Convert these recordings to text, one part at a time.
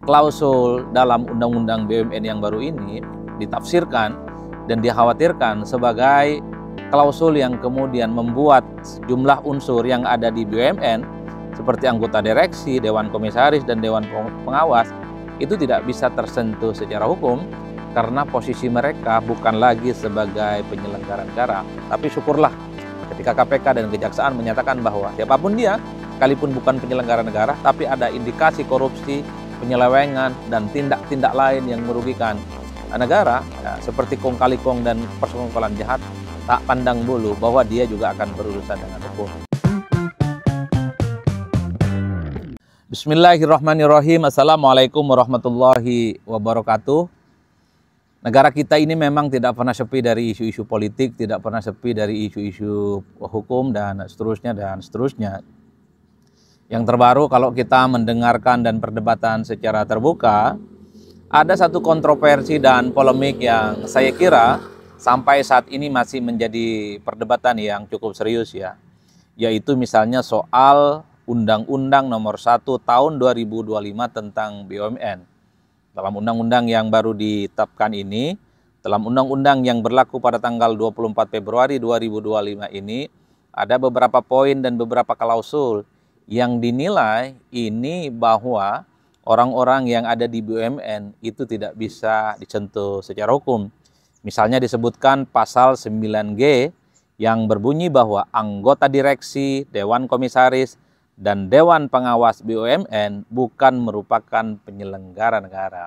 klausul dalam Undang-Undang BUMN yang baru ini ditafsirkan dan dikhawatirkan sebagai klausul yang kemudian membuat sejumlah unsur yang ada di BUMN seperti anggota direksi, dewan komisaris, dan dewan pengawas itu tidak bisa tersentuh secara hukum karena posisi mereka bukan lagi sebagai penyelenggara negara. Tapi syukurlah ketika KPK dan Kejaksaan menyatakan bahwa siapapun dia, sekalipun bukan penyelenggara negara, tapi ada indikasi korupsi, penyelewengan, dan tindak-tindak lain yang merugikan negara, ya, seperti kong kali kong dan persekongkolan jahat, tak pandang bulu bahwa dia juga akan berurusan dengan hukum. Bismillahirrahmanirrahim. Assalamualaikum warahmatullahi wabarakatuh. Negara kita ini memang tidak pernah sepi dari isu-isu politik, tidak pernah sepi dari isu-isu hukum dan seterusnya. Yang terbaru kalau kita mendengarkan dan perdebatan secara terbuka, ada satu kontroversi dan polemik yang saya kira sampai saat ini masih menjadi perdebatan yang cukup serius ya. Yaitu misalnya soal Undang-Undang Nomor 1 Tahun 2025 tentang BUMN. Dalam undang-undang yang baru ditetapkan ini, dalam undang-undang yang berlaku pada tanggal 24 Februari 2025 ini, ada beberapa poin dan beberapa klausul yang dinilai ini bahwa orang-orang yang ada di BUMN itu tidak bisa disentuh secara hukum. Misalnya disebutkan pasal 9G yang berbunyi bahwa anggota direksi, dewan komisaris, dan dewan pengawas BUMN bukan merupakan penyelenggara negara.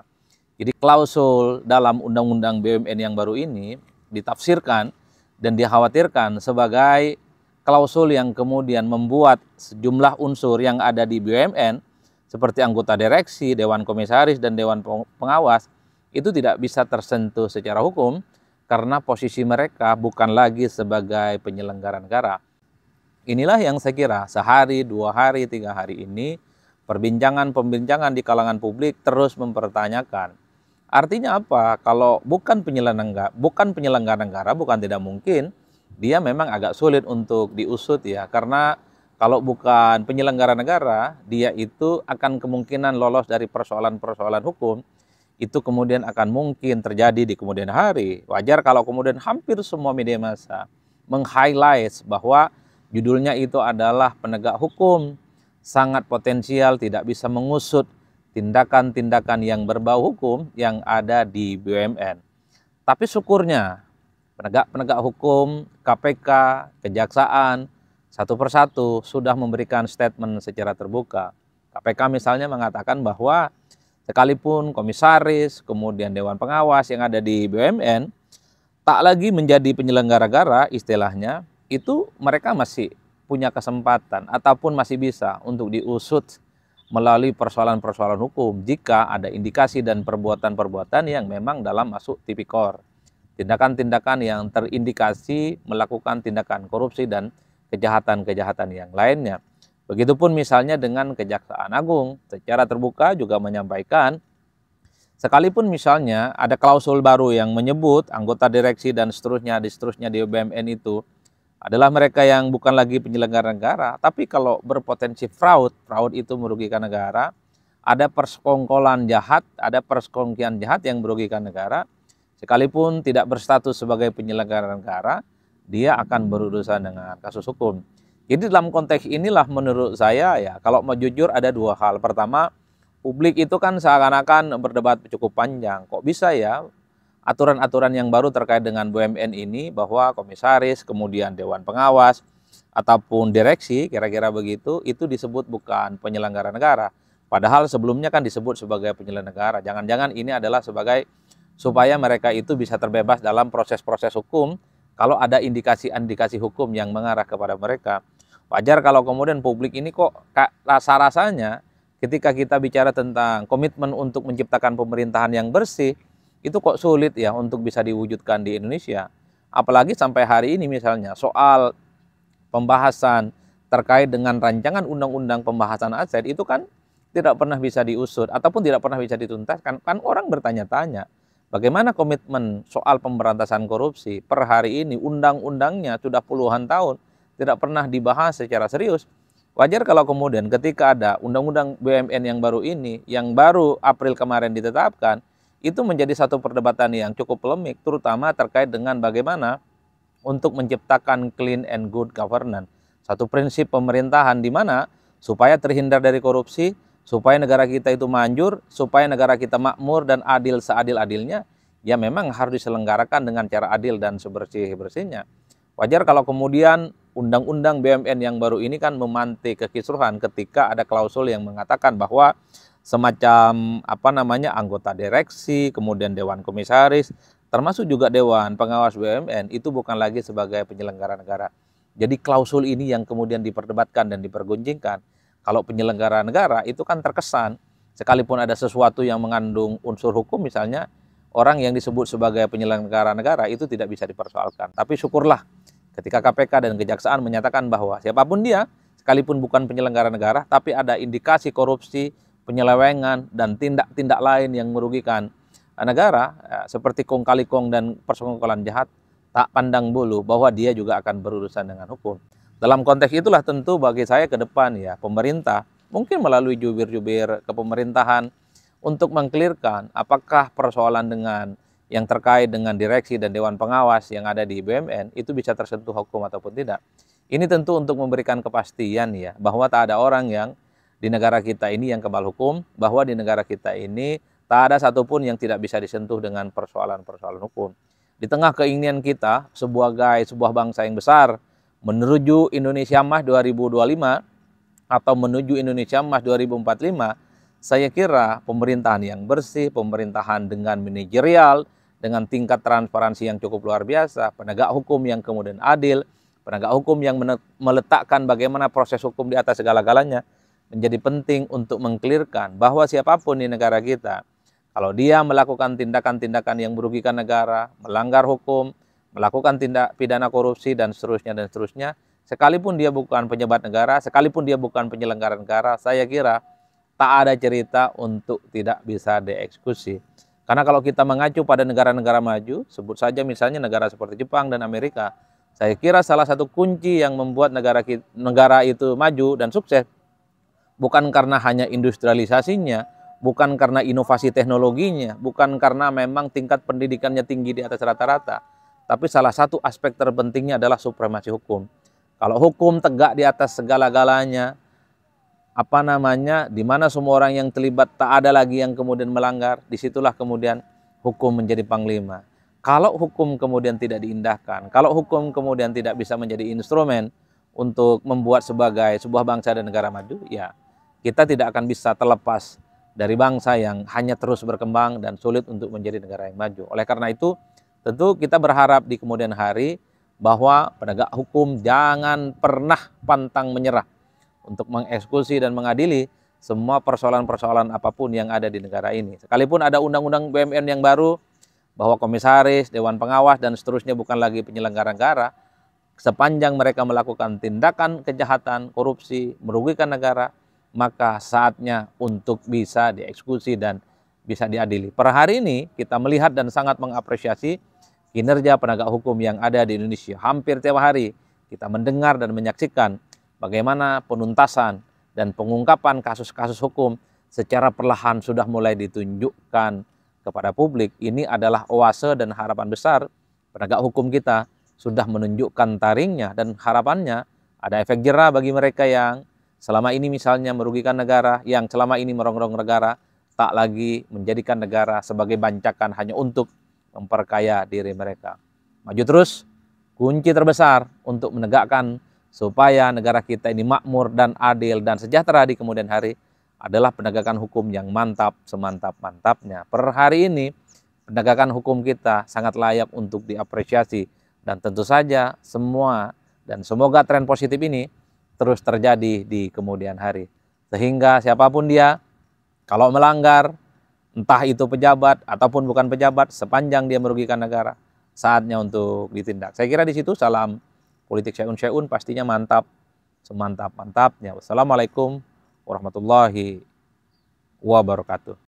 Jadi klausul dalam Undang-Undang BUMN yang baru ini ditafsirkan dan dikhawatirkan sebagai klausul yang kemudian membuat sejumlah unsur yang ada di BUMN seperti anggota direksi, dewan komisaris, dan dewan pengawas itu tidak bisa tersentuh secara hukum karena posisi mereka bukan lagi sebagai penyelenggara negara. Inilah yang saya kira sehari, 2 hari, 3 hari ini perbincangan di kalangan publik terus mempertanyakan. Artinya apa? Kalau bukan penyelenggara negara, bukan tidak mungkin, dia memang agak sulit untuk diusut ya. Karena kalau bukan penyelenggara negara, dia itu akan kemungkinan lolos dari persoalan-persoalan hukum. Itu kemudian akan mungkin terjadi di kemudian hari. Wajar kalau kemudian hampir semua media massa meng-highlight bahwa judulnya itu adalah penegak hukum sangat potensial tidak bisa mengusut tindakan-tindakan yang berbau hukum yang ada di BUMN. Tapi syukurnya penegak hukum, KPK, Kejaksaan, satu persatu sudah memberikan statement secara terbuka. KPK misalnya mengatakan bahwa sekalipun komisaris, kemudian dewan pengawas yang ada di BUMN tak lagi menjadi penyelenggara negara istilahnya, itu mereka masih punya kesempatan ataupun masih bisa untuk diusut melalui persoalan-persoalan hukum jika ada indikasi dan perbuatan-perbuatan yang memang dalam masuk tipikor. Tindakan-tindakan yang terindikasi melakukan tindakan korupsi dan kejahatan-kejahatan yang lainnya. Begitupun misalnya dengan Kejaksaan Agung secara terbuka juga menyampaikan sekalipun misalnya ada klausul baru yang menyebut anggota direksi dan seterusnya di BUMN itu adalah mereka yang bukan lagi penyelenggara negara, tapi kalau berpotensi fraud itu merugikan negara, ada persekongkolan jahat, ada persekongkian jahat yang merugikan negara, sekalipun tidak berstatus sebagai penyelenggara negara, dia akan berurusan dengan kasus hukum. Jadi dalam konteks inilah menurut saya ya, kalau mau jujur ada 2 hal. Pertama, publik itu kan seakan-akan berdebat cukup panjang. Kok bisa ya aturan-aturan yang baru terkait dengan BUMN ini bahwa komisaris, kemudian dewan pengawas, ataupun direksi, kira-kira begitu, itu disebut bukan penyelenggara negara. Padahal sebelumnya kan disebut sebagai penyelenggara negara. Jangan-jangan ini adalah sebagai supaya mereka itu bisa terbebas dalam proses-proses hukum kalau ada indikasi-indikasi hukum yang mengarah kepada mereka. Wajar kalau kemudian publik ini kok rasa-rasanya ketika kita bicara tentang komitmen untuk menciptakan pemerintahan yang bersih, itu kok sulit ya untuk bisa diwujudkan di Indonesia. Apalagi sampai hari ini misalnya soal pembahasan terkait dengan rancangan undang-undang pembahasan aset itu kan tidak pernah bisa diusut ataupun tidak pernah bisa dituntaskan. Kan orang bertanya-tanya bagaimana komitmen soal pemberantasan korupsi per hari ini undang-undangnya sudah puluhan tahun tidak pernah dibahas secara serius. Wajar kalau kemudian ketika ada undang-undang BUMN yang baru ini, yang baru April kemarin ditetapkan, itu menjadi satu perdebatan yang cukup polemik, terutama terkait dengan bagaimana untuk menciptakan clean and good governance. Satu prinsip pemerintahan di mana supaya terhindar dari korupsi, supaya negara kita itu manjur, supaya negara kita makmur dan adil seadil-adilnya, ya memang harus diselenggarakan dengan cara adil dan sebersih-bersihnya. Wajar kalau kemudian undang-undang BUMN yang baru ini kan memantik kekisruhan ketika ada klausul yang mengatakan bahwa semacam anggota direksi, kemudian dewan komisaris, termasuk juga dewan pengawas BUMN itu bukan lagi sebagai penyelenggara negara. Jadi klausul ini yang kemudian diperdebatkan dan dipergunjingkan. Kalau penyelenggara negara itu kan terkesan sekalipun ada sesuatu yang mengandung unsur hukum, misalnya orang yang disebut sebagai penyelenggara negara itu tidak bisa dipersoalkan. Tapi syukurlah ketika KPK dan Kejaksaan menyatakan bahwa siapapun dia, sekalipun bukan penyelenggara negara, tapi ada indikasi korupsi, penyelewengan, dan tindak-tindak lain yang merugikan negara, seperti kong kali kong dan persekongkolan jahat, tak pandang bulu bahwa dia juga akan berurusan dengan hukum. Dalam konteks itulah tentu bagi saya ke depan ya, pemerintah mungkin melalui jubir-jubir kepemerintahan untuk mengklirkan apakah persoalan dengan yang terkait dengan direksi dan dewan pengawas yang ada di BUMN itu bisa tersentuh hukum ataupun tidak. Ini tentu untuk memberikan kepastian ya, bahwa tak ada orang yang di negara kita ini yang kebal hukum, bahwa di negara kita ini tak ada satupun yang tidak bisa disentuh dengan persoalan-persoalan hukum. Di tengah keinginan kita sebuah bangsa yang besar menuju Indonesia Emas 2025 atau menuju Indonesia Emas 2045, saya kira pemerintahan yang bersih, pemerintahan dengan manajerial, dengan tingkat transparansi yang cukup luar biasa, penegak hukum yang kemudian adil, penegak hukum yang meletakkan bagaimana proses hukum di atas segala-galanya, menjadi penting untuk mengklirkan bahwa siapapun di negara kita, kalau dia melakukan tindakan-tindakan yang merugikan negara, melanggar hukum, melakukan tindak pidana korupsi dan seterusnya, sekalipun dia bukan pejabat negara, sekalipun dia bukan penyelenggara negara, saya kira tak ada cerita untuk tidak bisa dieksekusi. Karena kalau kita mengacu pada negara-negara maju, sebut saja misalnya negara seperti Jepang dan Amerika, saya kira salah satu kunci yang membuat negara itu maju dan sukses bukan karena hanya industrialisasinya, bukan karena inovasi teknologinya, bukan karena memang tingkat pendidikannya tinggi di atas rata-rata, tapi salah satu aspek terpentingnya adalah supremasi hukum. Kalau hukum tegak di atas segala-galanya, di mana semua orang yang terlibat tak ada lagi yang kemudian melanggar, disitulah kemudian hukum menjadi panglima. Kalau hukum kemudian tidak diindahkan, kalau hukum kemudian tidak bisa menjadi instrumen untuk membuat sebagai sebuah bangsa dan negara maju, ya kita tidak akan bisa terlepas dari bangsa yang hanya terus berkembang dan sulit untuk menjadi negara yang maju. Oleh karena itu, tentu kita berharap di kemudian hari bahwa penegak hukum jangan pernah pantang menyerah untuk mengeksekusi dan mengadili semua persoalan-persoalan apapun yang ada di negara ini. Sekalipun ada undang-undang BUMN yang baru, bahwa komisaris, dewan pengawas, dan seterusnya bukan lagi penyelenggara negara, sepanjang mereka melakukan tindakan kejahatan, korupsi, merugikan negara, maka saatnya untuk bisa dieksekusi dan bisa diadili. Per hari ini kita melihat dan sangat mengapresiasi kinerja penegak hukum yang ada di Indonesia. Hampir tiap hari kita mendengar dan menyaksikan bagaimana penuntasan dan pengungkapan kasus-kasus hukum secara perlahan sudah mulai ditunjukkan kepada publik. Ini adalah oase dan harapan besar penegak hukum kita sudah menunjukkan taringnya, dan harapannya ada efek jera bagi mereka yang selama ini misalnya merugikan negara, yang selama ini merongrong negara, tak lagi menjadikan negara sebagai bancakan hanya untuk memperkaya diri mereka. Maju terus, kunci terbesar untuk menegakkan supaya negara kita ini makmur dan adil dan sejahtera di kemudian hari adalah penegakan hukum yang mantap semantap-mantapnya. Per hari ini penegakan hukum kita sangat layak untuk diapresiasi, dan tentu saja semoga tren positif ini terus terjadi di kemudian hari. Sehingga siapapun dia, kalau melanggar, entah itu pejabat ataupun bukan pejabat, sepanjang dia merugikan negara, saatnya untuk ditindak. Saya kira di situ salam politik syai'un pastinya mantap, semantap-mantapnya. Wassalamualaikum warahmatullahi wabarakatuh.